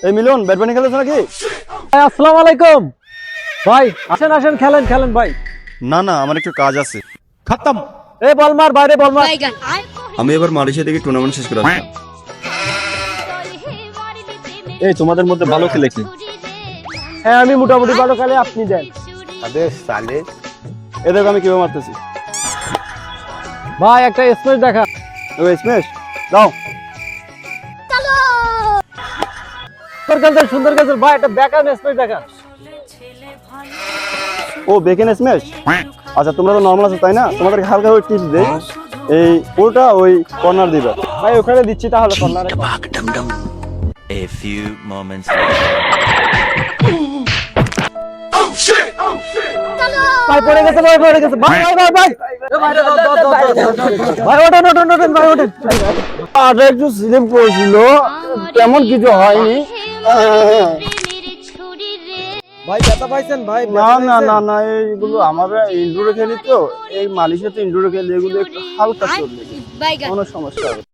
এই মিলন ব্যাডমিন্টন খেলতেছ নাকি? ভাই আসসালামু আলাইকুম। ভাই আসেন আসেন, খেলেন খেলেন ভাই। না না, আমার একটু কাজ আছে। খতম। এই বল মার, বাইরে বল মার। আমি এবার মালয়েশিয়া থেকে টুর্নামেন্ট শেষ করে আসলাম। এই তোমাদের মধ্যে ভালো খেলেছে। হ্যাঁ আমি মোটামুটি ভালো খেলে, আপনি দেন। আবে সালে এদেরকে আমি কিভাবে মারতেছি। ভাই একটা স্পেস দেখা। ওই স্ম্যাশ দাও। সুন্দর খেলছেন ভাই, একটা ব্যাকআপ স্পেস দেখা। ও বেকেন স্ম্যাশ। আচ্ছা তোমরা তো নরমাল আছো তাই না, তোমাদেরকে হালকা করে টিপস দেই। এই পুরোটা ওই কর্নার দিবা। ভাই ওখানে দিচ্ছি তাহলে কর্নারে। A few moments later. ভাই পড়ে গেছে, ভাই পড়ে গেছে। ভাই ভাই ভাই ভাই ভাই ওঠেন ওঠেন ওঠেন ভাই ওঠেন। আর একটু স্লিপ করেছিল, তেমন কিছু হয়নি। ভাই ব্যথা পাইছেন ভাই? না না না না, এইগুলো আমরা ইনডোরে খেলি তো, এই মালয়েশিয়াতে ইনডোরে খেলি, এগুলো একটু হালকা চলবে, কোনো সমস্যা হবে না।